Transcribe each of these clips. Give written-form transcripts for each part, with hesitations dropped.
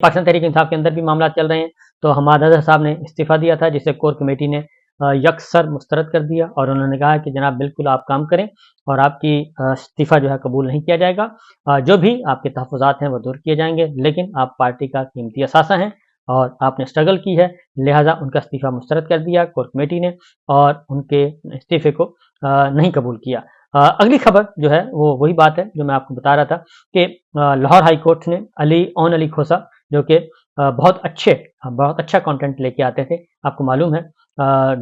پاکستان تحریک انصاف کے اندر بھی معاملات چل رہے ہیں، تو حماد اظہر صاحب نے استعفیٰ دیا تھا، جسے کور کمیٹی نے یکسر مسترد کر دیا، اور انہوں نے کہا کہ جناب بالکل آپ کام کریں اور آپ کی استعفیٰ جو ہے قبول نہیں کیا جائے گا، جو بھی آپ کے تحفظات ہیں وہ دور کیے جائیں گے، لیکن آپ پارٹی کا قیمتی اثاثہ ہیں اور آپ نے اسٹرگل کی ہے، لہٰذا ان کا استعفیٰ مسترد کر دیا کور کمیٹی نے، اور ان کے استعفے کو نہیں قبول کیا۔ اگلی خبر جو ہے وہ وہی بات ہے جو میں آپ کو بتا رہا تھا کہ لاہور ہائی کورٹ نے علی کھوسہ، جو کہ بہت اچھا کانٹینٹ لے کے آتے تھے، آپ کو معلوم ہے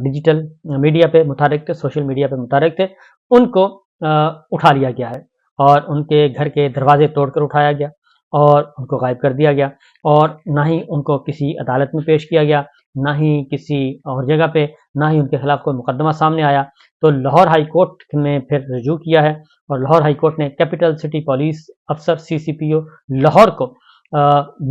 ڈیجیٹل میڈیا پہ متحرک تھے، سوشل میڈیا پہ متحرک تھے، ان کو اٹھا لیا گیا ہے اور ان کے گھر کے دروازے توڑ کر اٹھایا گیا اور ان کو غائب کر دیا گیا، اور نہ ہی ان کو کسی عدالت میں پیش کیا گیا، نہ ہی کسی اور جگہ پہ، نہ ہی ان کے خلاف کوئی مقدمہ سامنے آیا۔ تو لاہور ہائی کورٹ میں پھر رجوع کیا ہے، اور لاہور ہائی کورٹ نے کیپٹل سٹی پولیس افسر CCPO لاہور کو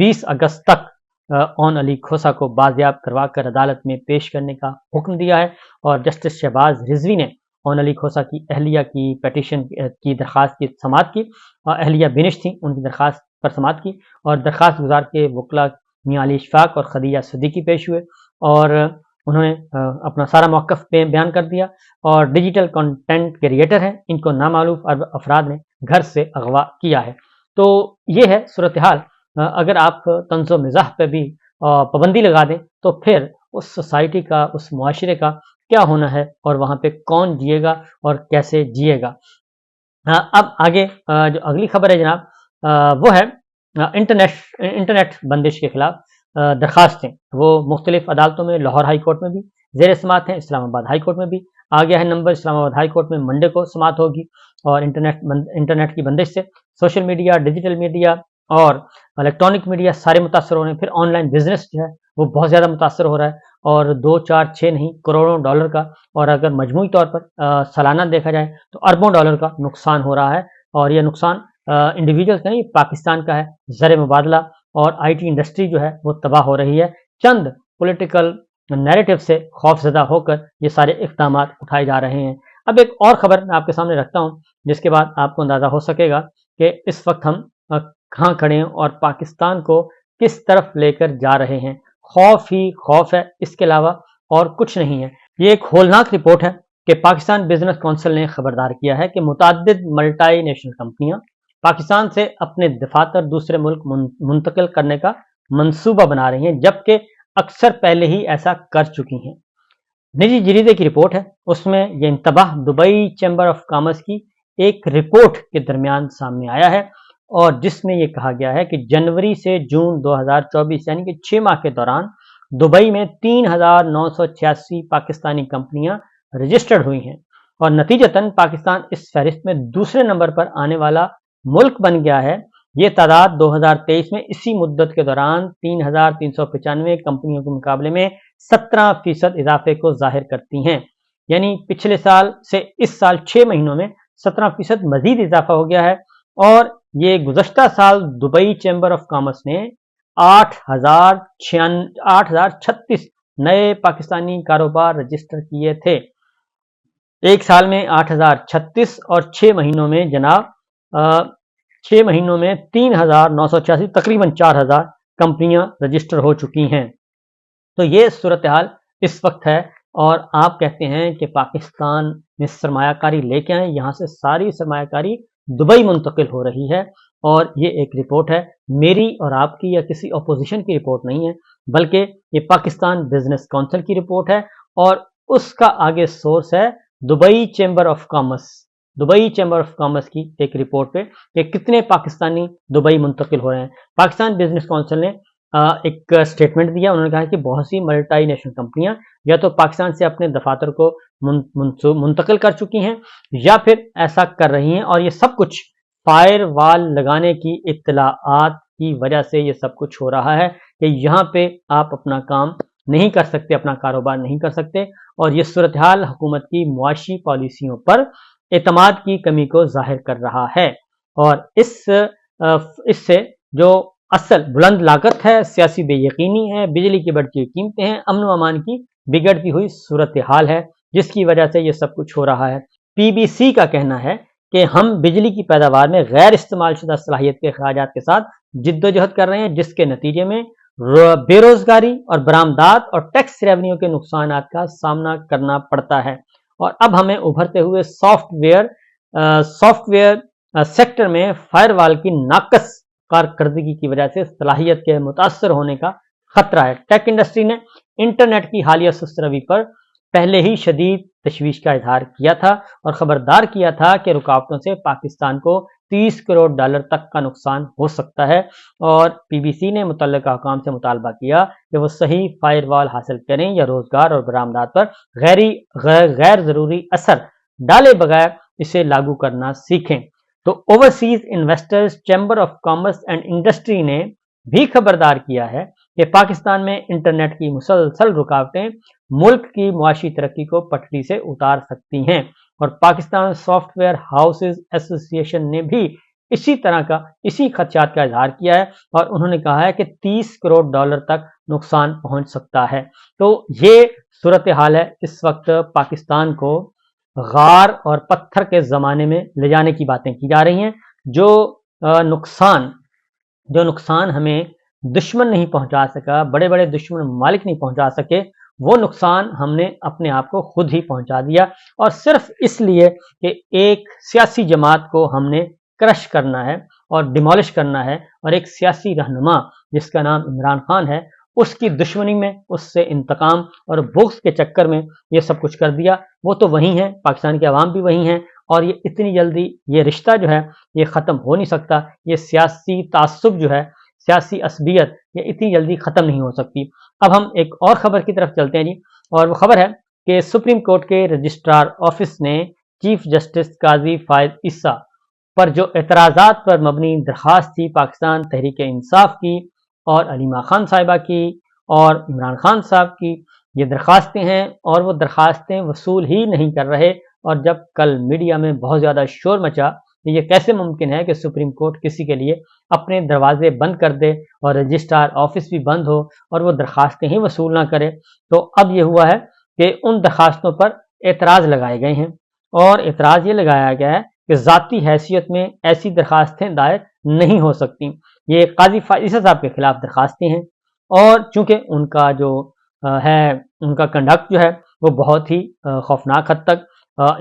20 اگست تک اون علی کھوسہ کو بازیاب کروا کر عدالت میں پیش کرنے کا حکم دیا ہے، اور جسٹس شہباز رضوی نے اون علی کھوسہ کی اہلیہ کی پیٹیشن کی درخواست کی سماعت کی، اور اہلیہ بینش تھیں، ان کی درخواست پر سماعت کی، اور درخواست گزار کے وکلا میاں علی اشفاق اور خدیجہ صدیقی پیش ہوئے، اور انہوں نے اپنا سارا موقف بیان کر دیا، اور ڈیجیٹل کنٹینٹ کریٹر ہیں، ان کو نامعلوم افراد نے گھر سے اغوا کیا ہے۔ تو یہ ہے صورتحال۔ اگر آپ طنز و مزاح پہ بھی پابندی لگا دیں تو پھر اس سوسائٹی کا، اس معاشرے کا کیا ہونا ہے، اور وہاں پہ کون جیے گا اور کیسے جیے گا۔ اب آگے جو اگلی خبر ہے جناب، وہ ہے انٹرنیٹ بندش کے خلاف درخواستیں، وہ مختلف عدالتوں میں، لاہور ہائی کورٹ میں بھی زیر سماعت ہیں، اسلام آباد ہائی کورٹ میں بھی آ گیا ہے نمبر، اسلام آباد ہائی کورٹ میں منڈے کو سماعت ہوگی، اور انٹرنیٹ کی بندش سے سوشل میڈیا، ڈیجیٹل میڈیا اور الیکٹرانک میڈیا سارے متاثر ہو رہے ہیں۔ پھر آن لائن بزنس جو ہے وہ بہت زیادہ متاثر ہو رہا ہے، اور 2 4 6 نہیں کروڑوں ڈالر کا، اور اگر مجموعی طور پر سالانہ دیکھا جائے تو اربوں ڈالر کا نقصان ہو رہا ہے، اور یہ نقصان انڈیویجول کا نہیں، پاکستان کا ہے۔ زر مبادلہ اور IT انڈسٹری جو ہے وہ تباہ ہو رہی ہے، چند پولیٹیکل نیریٹو سے خوف زدہ ہو کر یہ سارے اقدامات اٹھائے جا رہے ہیں۔ اب ایک اور خبر میں آپ کے سامنے رکھتا ہوں، جس کے بعد آپ کو اندازہ ہو سکے گا کہ اس وقت ہم کہاں کھڑے ہیں اور پاکستان کو کس طرف لے کر جا رہے ہیں۔ خوف ہی خوف ہے، اس کے علاوہ اور کچھ نہیں ہے۔ یہ ایک ہولناک رپورٹ ہے کہ پاکستان بزنس کونسل نے خبردار کیا ہے کہ متعدد ملٹی نیشنل کمپنیاں پاکستان سے اپنے دفاتر دوسرے ملک منتقل کرنے کا منصوبہ بنا رہی ہیں، جبکہ اکثر پہلے ہی ایسا کر چکی ہیں۔ نجی جریدے کی رپورٹ ہے، اس میں یہ انتباہ دبئی چیمبر آف کامرس کی ایک رپورٹ کے درمیان سامنے آیا ہے، اور جس میں یہ کہا گیا ہے کہ جنوری سے جون 2024 یعنی کہ 6 ماہ کے دوران دبئی میں 3986 پاکستانی کمپنیاں رجسٹرڈ ہوئی ہیں، اور نتیجتاً پاکستان اس فہرست میں دوسرے نمبر پر آنے والا ملک بن گیا ہے۔ یہ تعداد 2023 میں اسی مدت کے دوران 3395 کمپنیوں کے مقابلے میں 17% اضافے کو ظاہر کرتی ہیں، یعنی پچھلے سال سے اس سال 6 مہینوں میں 17% مزید اضافہ ہو گیا ہے، اور یہ گزشتہ سال دبئی چیمبر آف کامرس نے 8036 نئے پاکستانی کاروبار رجسٹر کیے تھے۔ ایک سال میں 8036 اور 6 مہینوں میں جناب 6 مہینوں میں 3986 تقریباً 4000 کمپنیاں رجسٹر ہو چکی ہیں۔ تو یہ صورتحال اس وقت ہے، اور آپ کہتے ہیں کہ پاکستان میں سرمایہ کاری لے کے آئیں، یہاں سے ساری سرمایہ کاری دبئی منتقل ہو رہی ہے، اور یہ ایک رپورٹ ہے، میری اور آپ کی یا کسی اپوزیشن کی رپورٹ نہیں ہے، بلکہ یہ پاکستان بزنس کونسل کی رپورٹ ہے، اور اس کا آگے سورس ہے Dubai chamber of commerce. Dubai chamber of commerce کی ایک رپورٹ پہ کہ کتنے پاکستانی دبئی منتقل ہو رہے ہیں۔ پاکستان بزنس کونسل نے ایک سٹیٹمنٹ دیا، انہوں نے کہا کہ بہت سی ملٹی نیشنل کمپنیاں یا تو پاکستان سے اپنے دفاتر کو منتقل کر چکی ہیں، یا پھر ایسا کر رہی ہیں، اور یہ سب کچھ فائر وال لگانے کی اطلاعات کی وجہ سے یہ سب کچھ ہو رہا ہے کہ یہاں پہ آپ اپنا کام نہیں کر سکتے، اپنا کاروبار نہیں کر سکتے، اور یہ صورتحال حکومت کی معاشی پالیسیوں پر اعتماد کی کمی کو ظاہر کر رہا ہے، اور اس سے جو اصل بلند لاگت ہے، سیاسی بے یقینی ہے، بجلی کی بڑھتی ہوئی قیمتیں ہیں، امن و امان کی بگڑتی ہوئی صورتحال ہے، جس کی وجہ سے یہ سب کچھ ہو رہا ہے۔ PBC کا کہنا ہے کہ ہم بجلی کی پیداوار میں غیر استعمال شدہ صلاحیت کے اخراجات کے ساتھ जिद्दोजहद कर रहे हैं, जिसके नतीजे में बेरोजगारी और बरामदात और टैक्स रेवेन्यू के नुकसानात का सामना करना पड़ता है। और अब हमें उभरते हुए सॉफ्टवेयर सेक्टर में फायरवॉल की नाकस कारकर्दगी की वजह से सलाहियत के मुतासर होने का खतरा है। टेक इंडस्ट्री ने इंटरनेट की हालिया सुस्त रवि पर पहले ही शदीद तशवीश का इजहार किया था और खबरदार किया था कि रुकावटों से पाकिस्तान को $30 करोड़ तक का नुकसान हो सकता है। और पीबीसी ने मुतल्लिका हुकाम से मुतालबा किया कि वो सही फायरवॉल हासिल करें या रोजगार और बरामदात पर गैर जरूरी असर डाले बगैर इसे लागू करना सीखें। तो overseas investors chamber of commerce and industry ने भी खबरदार किया है कि पाकिस्तान में इंटरनेट की मुसलसल रुकावटें मुल्क की मुआशी तरक्की को पटरी से उतार सकती हैं। और पाकिस्तान सॉफ्टवेयर हाउसेज एसोसिएशन ने भी इसी खदशात का इजहार किया है और उन्होंने कहा है कि $30 करोड़ तक नुकसान पहुंच सकता है। तो ये सूरत हाल है। इस वक्त पाकिस्तान को गार और पत्थर के ज़माने में ले जाने की बातें की जा रही हैं। जो नुकसान हमें दुश्मन नहीं पहुंचा सका, बड़े बड़े दुश्मन ममालिक नहीं पहुंचा सके, वो नुकसान हमने अपने आप को खुद ही पहुंचा दिया। और सिर्फ इसलिए कि एक सियासी जमात को हमने क्रश करना है और डिमोलिश करना है और एक सियासी रहनुमा जिसका नाम इमरान खान है उसकी दुश्मनी में, उससे इंतकाम और बुग़्ज़ के चक्कर में ये सब कुछ कर दिया। वो तो वही हैं, पाकिस्तान के अवाम भी वही हैं और ये इतनी जल्दी ये रिश्ता जो है ये ख़त्म हो नहीं सकता। ये सियासी तासुब जो है, सियासी असबियत, ये इतनी जल्दी ख़त्म नहीं हो सकती। अब हम एक और ख़बर की तरफ चलते हैं जी, और वो ख़बर है कि सुप्रीम कोर्ट के रजिस्ट्रार ऑफिस ने चीफ जस्टिस काजी फायद ईसा पर जो एतराज़ात पर मबनी दरख्वास्त थी पाकिस्तान तहरीक इंसाफ की और अलीमा खान साहिबा की और इमरान खान साहब की, ये दरख्वास्तें हैं और वो दरख्वास्तें वसूल ही नहीं कर रहे। और जब कल मीडिया में बहुत ज़्यादा शोर मचा कि ये कैसे मुमकिन है कि सुप्रीम कोर्ट किसी के लिए अपने दरवाजे बंद कर दे और रजिस्ट्रार ऑफिस भी बंद हो और वो दरख्वास्तें ही वसूल ना करे, तो अब ये हुआ है कि उन दरख्वास्तों पर एतराज़ लगाए गए हैं। और एतराज़ ये लगाया गया है कि ज़ाती हैसियत में ऐसी दरख्वास्तें दायर नहीं हो सकती। ये काजी फायद ईसा साहब के खिलाफ दरख्वास्तें हैं और चूँकि उनका जो उनका कंडक्ट जो है वो बहुत ही खौफनाक हद तक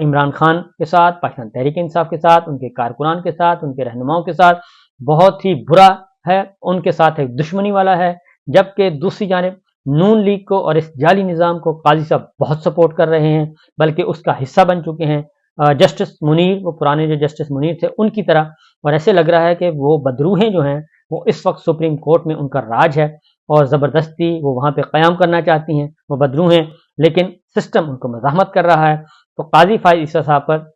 इमरान खान के साथ, पाकिस्तान तहरीक इंसाफ के साथ, उनके कारकुनान के साथ, उनके रहनुमाओं के साथ बहुत ही बुरा है, उनके साथ एक दुश्मनी वाला है। जबकि दूसरी जानिब नून लीग को और इस जाली निज़ाम को काजी साहब बहुत सपोर्ट कर रहे हैं, बल्कि उसका हिस्सा बन चुके हैं। जस्टिस मुनीर, वो पुराने जो जस्टिस मुनीर थे उनकी तरह, और ऐसे लग रहा है कि वो बदरूहें जो हैं वो इस वक्त सुप्रीम कोर्ट में उनका राज है और ज़बरदस्ती वो वहाँ पे क़याम करना चाहती हैं, वो बदरूहें, लेकिन सिस्टम उनको मज़ाहमत कर रहा है। तो काजी फायद ईसा साहब पर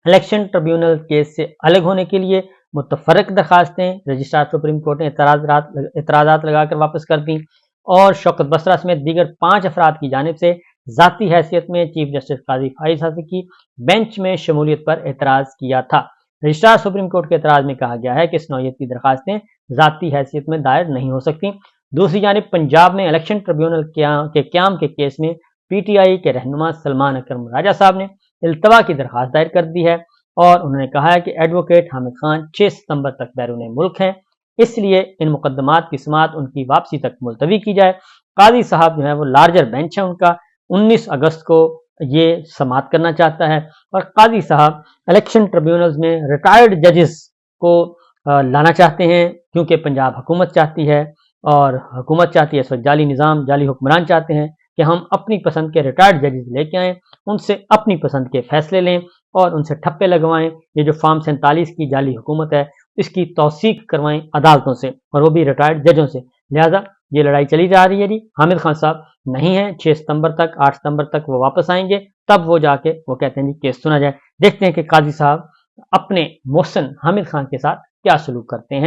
इलेक्शन ट्रिब्यूनल केस से अलग होने के लिए मुतफरक दरखास्तें रजिस्ट्रार सुप्रीम कोर्ट ने एतराज़ात लगाकर वापस कर दी और शौकत बसरा समेत दीगर 5 अफराद की जानिब से ज़ाती हैसियत में चीफ जस्टिस काजी फायद ईसा की बेंच में शमूलियत पर एतराज़ किया था। रजिस्ट्रार सुप्रीम कोर्ट के एतराज़ में कहा गया है कि इस नौयत की दरखास्तें ज़ाती हैसियत में दायर नहीं हो सकती। दूसरी जानिब पंजाब में इलेक्शन ट्रिब्यूनल के क़याम के केस में पीटीआई के रहनुमा सलमान अकरम राजा साहब ने इल्तवा की दरखास्त दायर कर दी है और उन्होंने कहा है कि एडवोकेट हामिद खान 6 सितंबर तक बैरून मुल्क हैं, इसलिए इन मुकदमात की समाअत उनकी वापसी तक मुलतवी की जाए। काजी साहब जो है वो लार्जर बेंच है उनका, 19 अगस्त को ये समाअत करना चाहता है और काजी साहब इलेक्शन ट्रिब्यूनल्स में रिटायर्ड जजेस को लाना चाहते हैं, क्योंकि पंजाब हुकूमत चाहती है और हुकूमत चाहती है इस वक्त जाली निज़ाम, जाली हुक्मरान चाहते हैं कि हम अपनी पसंद के रिटायर्ड जजेस लेके आएँ, उनसे अपनी पसंद के फैसले लें और उनसे ठप्पे लगवाएं। ये जो फार्म 47 की जाली हुकूमत है इसकी तौसीक करवाएं अदालतों से और वो भी रिटायर्ड जजों से। लिहाजा ये लड़ाई चली जा रही है जी। हामिद खान साहब नहीं है, 6 सितंबर तक, 8 सितंबर तक वो वापस आएंगे, तब वो जाके वो कहते हैं जी केस सुना जाए। देखते हैं कि काजी साहब अपने मोहसिन हामिद खान के साथ क्या सलूक करते हैं।